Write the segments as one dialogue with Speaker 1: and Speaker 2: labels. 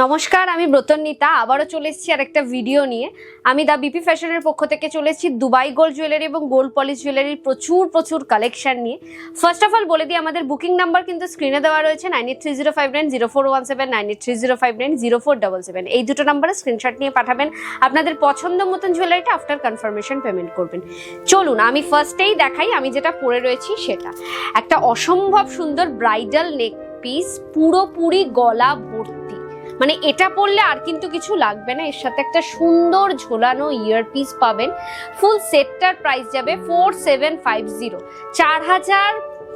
Speaker 1: নমস্কার, আমি ব্রতন্বিতা আবারও চলে এসেছি আর একটা ভিডিও নিয়ে। আমি দা বিপি ফ্যাশনের পক্ষ থেকে চলে এসেছি দুবাই গোল্ড জুয়েলারি এবং গোল্ড পলিশ জুয়েলারির প্রচুর কালেকশন নিয়ে। ফার্স্ট অফ অল বলে দিই, আমাদের বুকিং নাম্বার কিন্তু স্ক্রিনে দেওয়া রয়েছে 9830590417, 9830590477। এই দুটো নাম্বারে স্ক্রিনশট নিয়ে পাঠাবেন, আপনাদের পছন্দ মতন জুয়েলারিটা আফটার কনফার্মেশন পেমেন্ট করবেন। চলুন আমি ফার্স্টেই দেখাই আমি যেটা পরে রয়েছি সেটা। একটা অসম্ভব সুন্দর ব্রাইডাল নেক পিস, পুরোপুরি গলা ভর্তি, মানে এটা পরলে আর কিন্তু কিছু লাগবে না। এর সাথে একটা সুন্দর ঝোলানো ইয়ারপিস পাবেন। ফুল সেটটার প্রাইস যাবে 4750,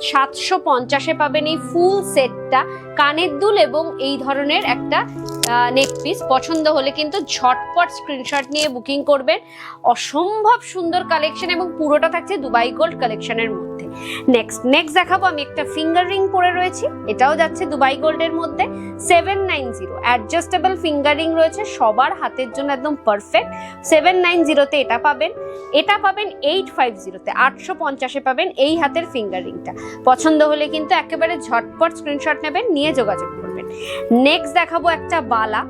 Speaker 1: 4750 পাবেন এই ফুল সেটটা। কানের দুল এবং এই ধরনের একটা নেক পিস পছন্দ হলে কিন্তু ঝটপট স্ক্রিনশট নিয়ে বুকিং করবেন। অসম্ভব সুন্দর কালেকশন এবং পুরোটা থাকছে দুবাই গোল্ড কালেকশনের মধ্যে। নেক্সট দেখাবো আমি একটা ফিঙ্গার রিং পরে রয়েছি, এটাও যাচ্ছে দুবাই গোল্ডের মধ্যে 790। অ্যাডজাস্টেবল ফিঙ্গার রিং রয়েছে, সবার হাতের জন্য একদম পারফেক্ট। 790-তে এটা পাবেন 850-তে 850-এ পাবেন এই হাতের ফিঙ্গার রিংটা। পছন্দ হলে কিন্তু একেবারে ঝটপট স্ক্রিনশট নেবেন, নিয়ে যোগাযোগ করবেন। নেক্সট দেখাবো একটা বালা,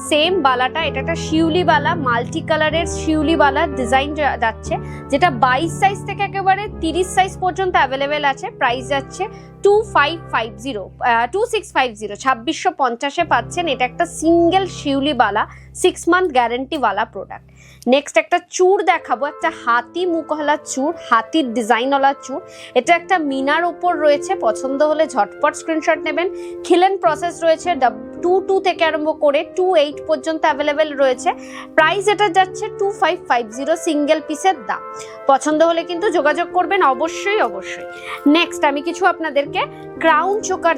Speaker 1: সেম বালাটা, এটা একটা শিউলি বালা, মাল্টি কালারের শিউলি বালা ডিজাইন যাচ্ছে, যেটা 22 সাইজ থেকে একেবারে 30 সাইজ পর্যন্ত অ্যাভেলেবেল আছে। প্রাইস যাচ্ছে 2650 2650-এ পাচ্ছেন। এটা একটা সিঙ্গেল শিউলি বালা, 6 মান্থ গ্যারেন্টি ওয়ালা প্রোডাক্ট। নেক্সট একটা চূড় দেখাবো, একটা হাতি মুখওয়ালা চূড়, হাতির ডিজাইনওয়ালা চূড়। এটা একটা মিনার ওপর রয়েছে, পছন্দ হলে ঝটপট স্ক্রিনশট নেবেন। খিলেন প্রসেস রয়েছে, 22 থেকে আরম্ভ করে 28 পর্যন্ত অ্যাভেলেবেল রয়েছে। প্রাইস এটা যাচ্ছে 2550 সিঙ্গেল পিসের দাম। পছন্দ হলে কিন্তু যোগাযোগ করবেন অবশ্যই। নেক্সট আমি কিছু আপনাদেরকে ক্রাউন চোকার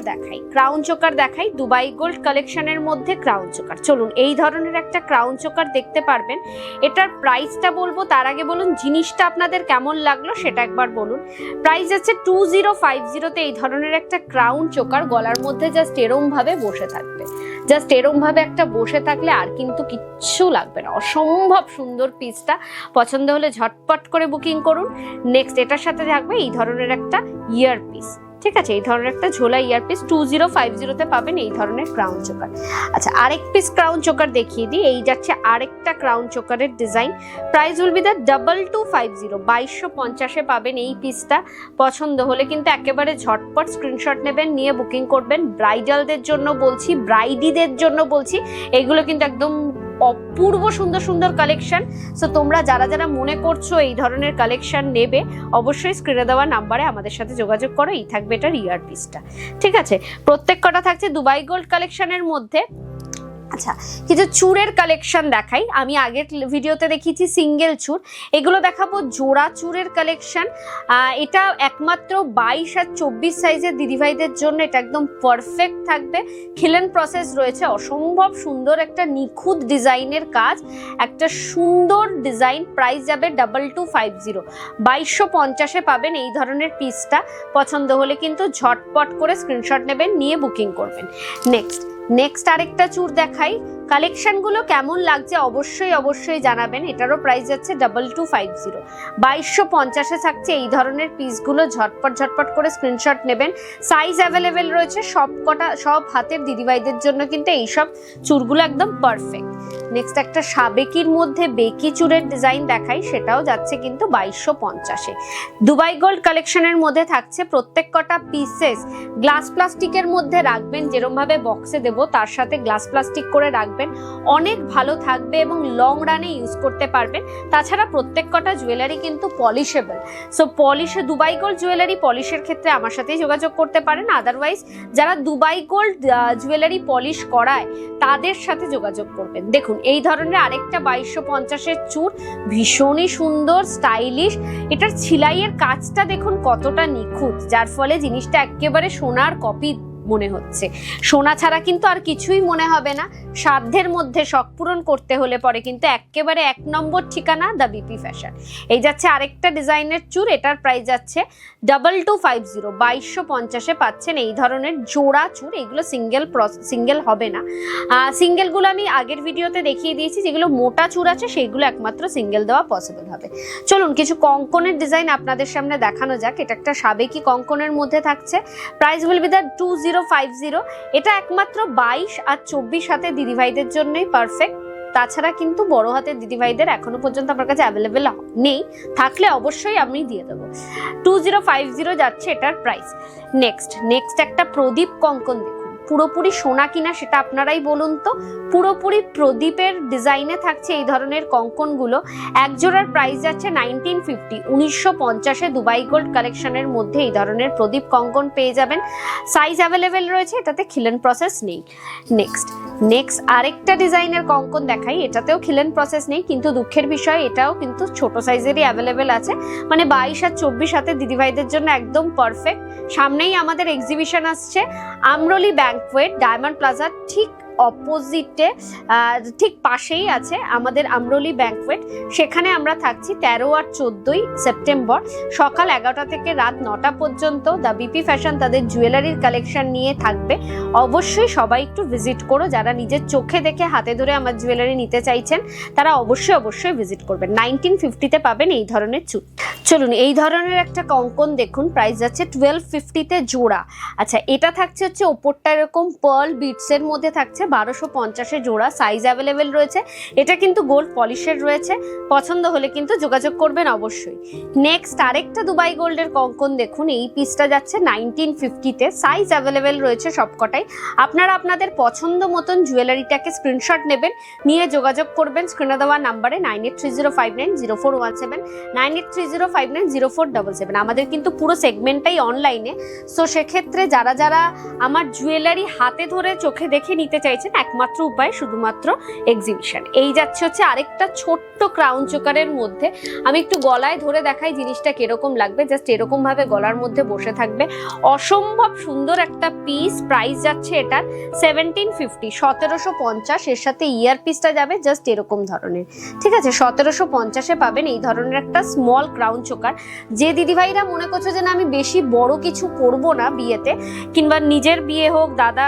Speaker 1: দেখাই, দুবাই গোল্ড কালেকশনের মধ্যে ক্রাউন চোকার। চলুন এই ধরনের একটা ক্রাউন চোকার দেখতে পারবেন। এটার প্রাইসটা বলবো, তার আগে বলুন জিনিসটা আপনাদের কেমন লাগলো সেটা একবার বলুন। প্রাইস আছে 2050-তে এই ধরনের একটা ক্রাউন চোকার, গলার মধ্যে জাস্ট এরম ভাবে বসে থাকবে, জাস্ট এরম ভাবে একটা বসে থাকলে আর কিন্তু কিচ্ছু লাগবে না। অসম্ভব সুন্দর পিসটা, পছন্দ হলে ঝটপট করে বুকিং করুন। নেক্সট এটার সাথে থাকবে এই ধরনের একটা ইয়ারপিস, ঠিক আছে, এই ধরনের একটা ঝোলা ইয়ারপিস 2050-তে পাবেন এই ধরনের ক্রাউন চোকার। আচ্ছা, আরেক পিস ক্রাউন চোকার দেখিয়ে দিই। এই যাচ্ছে আরেকটা ক্রাউন চোকারের design. Price will be the 2250 2250-এ পাবেন এই পিসটা। পছন্দ হলে কিন্তু একেবারে ঝটপট স্ক্রিনশট নেবেন, নিয়ে বুকিং করবেন। ব্রাইডালদের জন্য বলছি, ব্রাইডিদের জন্য বলছি, এগুলো কিন্তু একদম অপূর্ব সুন্দর কালেকশন। সো তোমরা যারা মনে করছো এই ধরনের কালেকশন নেবে, অবশ্যই স্ক্রিনে দেওয়া নাম্বারে আমাদের সাথে যোগাযোগ করো। এই থাকবে এটার ইয়ারপিসটা, ঠিক আছে। প্রত্যেক কটা থাকছে দুবাই গোল্ড কালেকশনের মধ্যে। আচ্ছা, কিছু চূড়ের কালেকশন দেখাই। আমি আগের ভিডিওতে দেখিয়েছি সিঙ্গেল চূড়, এগুলো দেখাবো জোড়া চূড়ের কালেকশন। এটা একমাত্র 22 আর 24 সাইজের দিদিভাইদের জন্য এটা একদম পারফেক্ট থাকবে। খিলেন প্রসেস রয়েছে, অসম্ভব সুন্দর একটা নিখুঁত ডিজাইনের কাজ, একটা সুন্দর ডিজাইন। প্রাইস যাবে 2250 2250-এ পাবেন এই ধরনের পিসটা। পছন্দ হলে কিন্তু ঝটপট করে স্ক্রিনশট নেবেন, নিয়ে বুকিং করবেন। নেক্সট আরেকটা চূড় দেখাই। কালেকশনগুলো কেমন লাগছে অবশ্যই জানাবেন। এটারও প্রাইস যাচ্ছে 2250 2250-এ থাকছে এই ধরনের পিসগুলো। ঝটপট করে স্ক্রিনশট নেবেন। সাইজ অ্যাভেলেবেল রয়েছে সব হাতের দিদিভাইদের জন্য কিন্তু এইসব চূড়গুলো একদম পারফেক্ট। নেক্সট একটা সাবেকির মধ্যে বেকি চূড়ের ডিজাইন দেখাই, সেটাও যাচ্ছে কিন্তু 2250-এ। দুবাই গোল্ড কালেকশনের মধ্যে থাকছে প্রত্যেক কটা পিসেস গ্লাস প্লাস্টিকের মধ্যে রাখবেন, যেরকম ভাবে বক্সে দেবো তার সাথে গ্লাস প্লাস্টিক করে রাখবেন, অনেক ভালো থাকবে এবং লং রানে ইউজ করতে পারবেন। তাছাড়া প্রত্যেক কটা জুয়েলারি কিন্তু পলিশেবল। সো দুবাই গোল্ড জুয়েলারি পলিশের ক্ষেত্রে আমার সাথেই যোগাযোগ করতে পারেন। আদারওয়াইজ যারা দুবাই গোল্ড জুয়েলারি পলিশ করায় তাদের সাথে যোগাযোগ করবেন। দেখুন এই ধরনের আরেকটা 2250-এর চূড়, ভীষণই সুন্দর স্টাইলিশ। এটার ছিলাইয়ের কাজটা দেখুন কতটা নিখুঁত, যার ফলে জিনিসটা একেবারে সোনার কপি মনে হচ্ছে। সোনা ছাড়া কিন্তু আর কিছুই মনে হবে না। সাধ্যের মধ্যে শখ পূরণ করতে হলে পরে কিন্তু একেবারে 1 নম্বর ঠিকানা দা বিপি ফ্যাশন। এই যাচ্ছে আরেকটা ডিজাইনের চূড়, এটার প্রাইস যাচ্ছে 2250 2250-এ পাচ্ছেন এই ধরনের জোড়া চূড়। এগুলো সিঙ্গেল হবে না, সিঙ্গেলগুলো আমি আগের ভিডিওতে দেখিয়ে দিয়েছি। যেগুলো মোটা চূড় আছে সেগুলো একমাত্র সিঙ্গেল দেওয়া পসিবল হবে। চলুন কিছু কঙ্কনের ডিজাইন আপনাদের সামনে দেখানো যাক। এটা একটা সাবেকি কঙ্কনের মধ্যে থাকছে। প্রাইস উইল বি দ্য 20 2050, এটা একমাত্র 22 আর 24 হাতে দিদিভাইদের জন্যই পারফেক্ট। তাছাড়া কিন্তু বড় হাতের দিদিভাইদের এখনো পর্যন্ত আমার কাছে অ্যাভেলেবেল নেই, থাকলে অবশ্যই আমি দিয়ে দেবো। 2050 যাচ্ছে এটার প্রাইস। নেক্সট একটা প্রদীপ কঙ্কন দেখুন, পুরোপুরি সোনা কিনা সেটা আপনারাই বলুন তো। পুরোপুরি প্রদীপের ডিজাইনে থাকছে এই ধরনের কঙ্কনগুলো। এক জোড়ার প্রাইস যাচ্ছে 1950। 1950-এ দুবাই গোল্ড কালেকশনের মধ্যে এই ধরনের প্রদীপ কঙ্কন পেয়ে যাবেন। সাইজ অ্যাভেলেবেল রয়েছে, এটাতে খিলেন প্রসেস নেই। নেক্সট আরেকটা ডিজাইনের কঙ্কন দেখাই, এটাতেও খিলেন প্রসেস নেই, কিন্তু দুঃখের বিষয় এটাও কিন্তু ছোট সাইজেরই অ্যাভেলেবেল আছে, মানে 22 আর 24 হাতে দিদিভাইদের জন্য একদম পারফেক্ট। সামনেই আমাদের এক্সিবিশন আসছে, আমরোলি ব্যাংকুয়েট, ডায়মন্ড প্লাজার ঠিক অপোজিটে, ঠিক পাশেই আছে আমাদের আমরোলি ব্যাংকুয়েট। সেখানে আমরা থাকছি 13 আর 14 সেপ্টেম্বর সকাল 11টা থেকে রাত 9টা পর্যন্ত। দ্য বিপি ফ্যাশন তাদের জুয়েলারির কালেকশন নিয়ে থাকবে। অবশ্যই সবাই একটু ভিজিট করো, যারা নিজের চোখে দেখে হাতে ধরে আমার জুয়েলারি নিতে চাইছেন তারা অবশ্যই ভিজিট করবেন। 1950-তে পাবেন এই ধরনের চুল। চলুন এই ধরনের একটা কঙ্কন দেখুন, প্রাইস যাচ্ছে 1250-তে জোড়া। আচ্ছা, এটা থাকছে হচ্ছে ওপরটা এরকম পার্ল বিটসের মধ্যে থাকছে 1250-এ জোড়া। সাইজ অ্যাভেলেবেল রয়েছে, এটা কিন্তু গোল্ড পলিশের রয়েছে। পছন্দ হলে কিন্তু যোগাযোগ করবেন অবশ্যই। নেক্সট আরেকটা দুবাই গোল্ডের কঙ্কন দেখুন, এই পিসটা যাচ্ছে 1950-তে। সাইজ অ্যাভেলেবেল রয়েছে সবকটাই। আপনারা আপনাদের পছন্দ মতন জুয়েলারিটাকে স্ক্রিনশট নেবেন, নিয়ে যোগাযোগ করবেন স্ক্রিনে দেওয়া নাম্বারে 9830590417, 9830590477। আমাদের কিন্তু পুরো সেগমেন্টটাই অনলাইনে, সো সেক্ষেত্রে যারা যারা আমার জুয়েলারি হাতে ধরে চোখে দেখে নিতে চাইছেন, একমাত্র উপায় শুধুমাত্র এক্সিবিশন। এই যাচ্ছে হচ্ছে আরেকটা ছোট্ট ক্রাউন চোকারের মধ্যে। আমি একটু গলায় ধরে দেখাই জিনিসটা কিরকম লাগবে। জাস্ট এরকম ভাবে গলার মধ্যে বসে থাকবে, অসম্ভব সুন্দর একটা পিস। প্রাইস যাচ্ছে এটার 1750, 1750। এর সাথে ইয়ার পিসটা যাবে জাস্ট এরকম ধরনের, ঠিক আছে। 1750-এ পাবেন এই ধরনের একটা স্মল ক্রাউন চোকার। যে দিদিভাইরা মনে করছো যে না আমি বেশি বড় কিছু করবো না বিয়েতে, কিংবা নিজের বিয়ে হোক, দাদা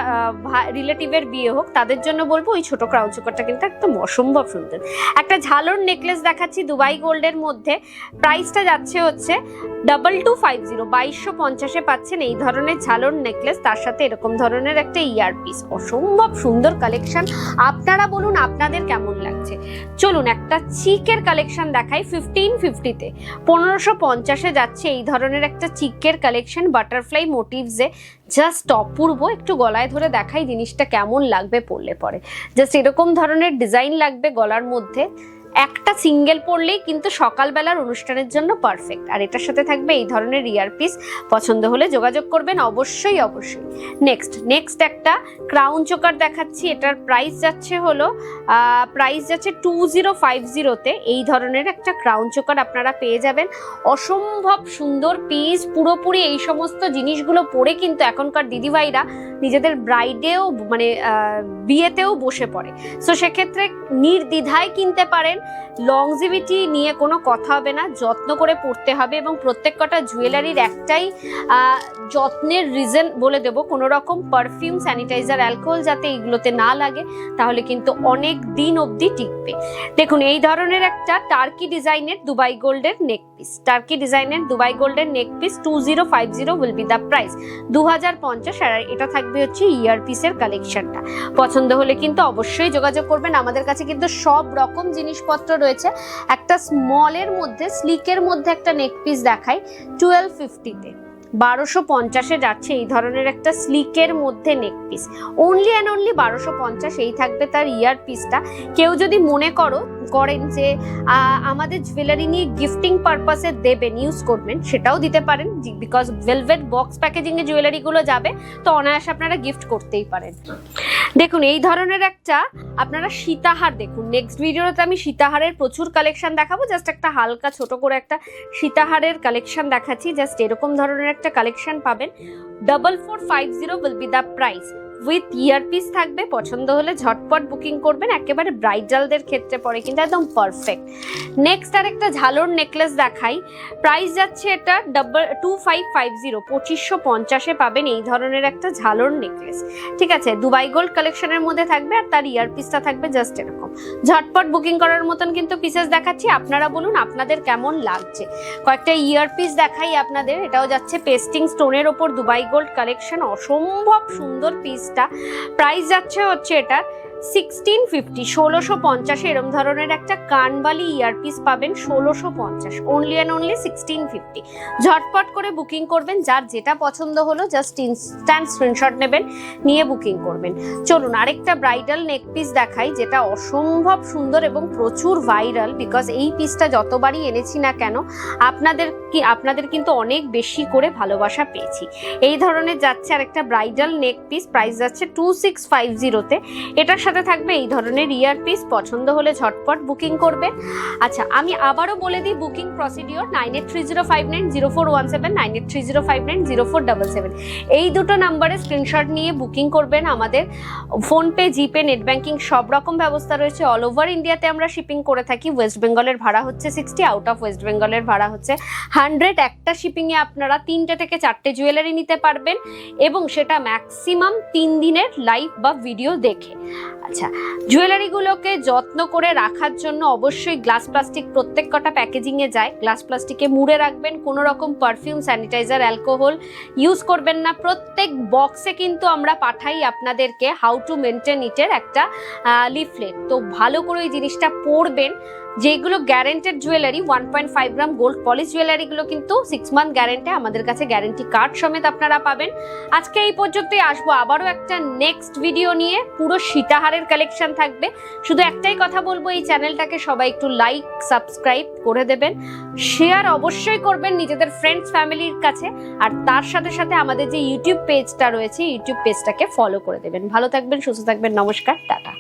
Speaker 1: রিলেটিভের বিয়ে হোক, তাদের জন্য বলবো ওই ছোট ক্রাউন চোকারটা কিন্তু একদম অসম্ভব সুন্দর। একটা ঝালর নেকলেস দেখাচ্ছি দুবাই গোল্ডের মধ্যে, প্রাইসটা যাচ্ছে হচ্ছে 2250, 2250-এ পাচ্ছেন এই ধরনের ঝালর নেকলেস, তার সাথে এরকম ধরনের একটা ইয়ার পিস। অসম্ভব সুন্দর কালেকশন, আপনারা বলুন আপনাদের কেমন লাগছে। চলুন একটা চিকের কালেকশন দেখাই 1550-তে। 1550-এ যাচ্ছে এই ধরনের একটা চিকের কালেকশন বাটারফ্লাই মোটিভসে, জাস্ট অপূর্ব। একটু গলায় ধরে দেখাই জিনিসটা কেমন লাগবে পরলে পরে। জাস্ট এরকম ধরনের ডিজাইন লাগবে গলার মধ্যে, একটা সিঙ্গেল পরলেই কিন্তু সকালবেলার অনুষ্ঠানের জন্য পারফেক্ট। আর এটার সাথে থাকবে এই ধরনের ইয়ার পিস। পছন্দ হলে যোগাযোগ করবেন অবশ্যই। নেক্সট একটা ক্রাউন চোকার দেখাচ্ছি, এটার প্রাইস যাচ্ছে 2050-তে। এই ধরনের একটা ক্রাউন চোকার আপনারা পেয়ে যাবেন, অসম্ভব সুন্দর পিস। পুরোপুরি এই সমস্ত জিনিসগুলো পরে কিন্তু এখনকার দিদিভাইরা নিজেদের ব্রাইডেও মানে বিয়েতেও বসে পড়ে, সো সেক্ষেত্রে নির্দ্বিধায় কিনতে পারেন। লংজিভিটি নিয়ে কোনো কথা হবে না, যত্ন করে পড়তে হবে। এবং প্রত্যেক কটা জুয়েলারির একটাই যত্নের রিজন বলে দেবো, কোনো রকম পারফিউম, স্যানিটাইজার, অ্যালকোহল যাতে এইগুলোতে না লাগে, তাহলে কিন্তু অনেক দিন অবধি টিকবে। দেখুন এই ধরনের একটা টার্কি ডিজাইনের দুবাই গোল্ডের নেক piece, 2050 will be the price, 2050। আর এটা থাকবে হচ্ছে ইয়ার পিসের কালেকশনটা। পছন্দ হলে কিন্তু অবশ্যই যোগাযোগ করবেন। আমাদের কাছে কিন্তু সব রকম জিনিসপত্র রয়েছে। একটা স্মলের মধ্যে, স্লিকের মধ্যে একটা নেক পিস দেখাই 1250-তে। 1250-এ যাচ্ছে এই ধরনের একটা স্লিকের মধ্যে নেক পিস, অনলি অ্যান্ড অনলি 1250। এই থাকবে তার ইয়ার পিসটা। কেউ যদি মনে করেন যে আমাদের জুয়েলারি নিয়ে গিফটিং পারপাসে দেবেন, ইউজ করবেন, সেটাও দিতে পারেন, because velvet box packaging A jewellery গুলো যাবে, তো অনায়াসে আপনারা গিফট করতেই পারেন। দেখুন এই ধরনের একটা আপনারা সীতাহার দেখুন। নেক্সট ভিডিওতে আমি সীতাহারের প্রচুর কালেকশন দেখাবো। জাস্ট একটা হালকা ছোট করে একটা সীতাহারের কালেকশন দেখাচ্ছি। জাস্ট এরকম ধরনের একটা কালেকশন পাবেন। 4450 will be the price, with earpiece থাকবে, পছন্দ হলে ঝটপট বুকিং করবেন, একেবারে ব্রাইডালদের ক্ষেত্রে পরে কিন্তু একদম পারফেক্ট। নেক্সট আর একটা ঝালর নেকলেস দেখাই, প্রাইস যাচ্ছে এটা 2550, 2550 পাবেন এই ধরনের একটা ঝালর নেকলেস। ঠিক আছে, দুবাই গোল্ড কালেকশনের মধ্যে থাকবে আর তার ইয়ারপিসটা থাকবে জাস্ট এরকম। ঝটপট বুকিং করার মতন কিন্তু পিসেস দেখাচ্ছি, আপনারা বলুন আপনাদের কেমন লাগছে। কয়েকটা ইয়ারপিস দেখাই আপনাদের, এটাও যাচ্ছে পেস্টিং স্টোনের ওপর দুবাই গোল্ড কালেকশন, অসম্ভব সুন্দর পিসটা। প্রাইস যাচ্ছে হচ্ছে এটা 1650, 1650 এরম ধরনের একটা কানবালি ইয়ারপিস পাবেন 1650, অনলি অ্যান্ড অনলি 1650। ঝটপট করে বুকিং করবেন, যার যেটা পছন্দ হলো জাস্ট ইনস্ট্যান্ট স্ক্রিনশট নেবেন, নিয়ে বুকিং করবেন। চলুন আরেকটা ব্রাইডাল নেক পিস দেখাই, যেটা অসম্ভব সুন্দর এবং প্রচুর ভাইরাল, বিকজ এই পিসটা যতবারই এনেছি না কেন আপনাদের কিন্তু অনেক বেশি করে ভালোবাসা পেয়েছি। এই ধরনের যাচ্ছে আরেকটা ব্রাইডাল নেক পিস, প্রাইস যাচ্ছে 2650-তে। এটার সাথে থাকবে এই ধরনের ইয়ারপিস, পছন্দ হলে ঝটপট বুকিং করবেন। আচ্ছা, আমি আবারও বলে দিই বুকিং প্রসিডিওর, 9830590417, 9830590477, এই দুটো নাম্বারে স্ক্রিনশট নিয়ে বুকিং করবেন। আমাদের ফোনপে, জিপে, নেট ব্যাংকিং সব রকম ব্যবস্থা রয়েছে। অল ওভার ইন্ডিয়াতে আমরা শিপিং করে থাকি। ওয়েস্ট বেঙ্গলের ভাড়া হচ্ছে 60, আউট অফ ওয়েস্ট বেঙ্গলের ভাড়া হচ্ছে 100। একটা শিপিংয়ে আপনারা 3টে থেকে 4টে জুয়েলারি নিতে পারবেন, এবং সেটা ম্যাক্সিমাম 3 দিনের লাইভ বা ভিডিও দেখে। আচ্ছা, জুয়েলারিগুলোকে যত্ন করে রাখার জন্য অবশ্যই গ্লাস প্লাস্টিক প্রত্যেক কটা প্যাকেজিংয়ে যায়, গ্লাস প্লাস্টিকে মুড়ে রাখবেন। কোনো রকম পারফিউম, স্যানিটাইজার, অ্যালকোহল ইউজ করবেন না। প্রত্যেক বক্সে কিন্তু আমরা পাঠাই আপনাদেরকে হাউ টু মেনটেন ইটের একটা লিফলেট, তো ভালো করে ওই জিনিসটা পড়বেন। যেগুলো guaranteed jewellery 1.5 gram gold polish জুয়েলারিগুলো কিন্তু 6 মান্থ গ্যারেন্টি, আমাদের কাছে গ্যারেন্টি কার্ড সমেত আপনারা পাবেন। আজকে এই পর্যন্তই, আসবো আবারও একটা নেক্সট ভিডিও নিয়ে, পুরো সীতাহারের কালেকশন থাকবে। শুধু একটাই কথা বলবো, এই চ্যানেলটাকে সবাই একটু লাইক, সাবস্ক্রাইব করে দেবেন, শেয়ার অবশ্যই করবেন নিজেদের ফ্রেন্ডস ফ্যামিলির কাছে, আর তার সাথে সাথে আমাদের যে ইউটিউব পেজটা রয়েছে ইউটিউব পেজটাকে ফলো করে দেবেন। ভালো থাকবেন, সুস্থ থাকবেন, নমস্কার, টাটা।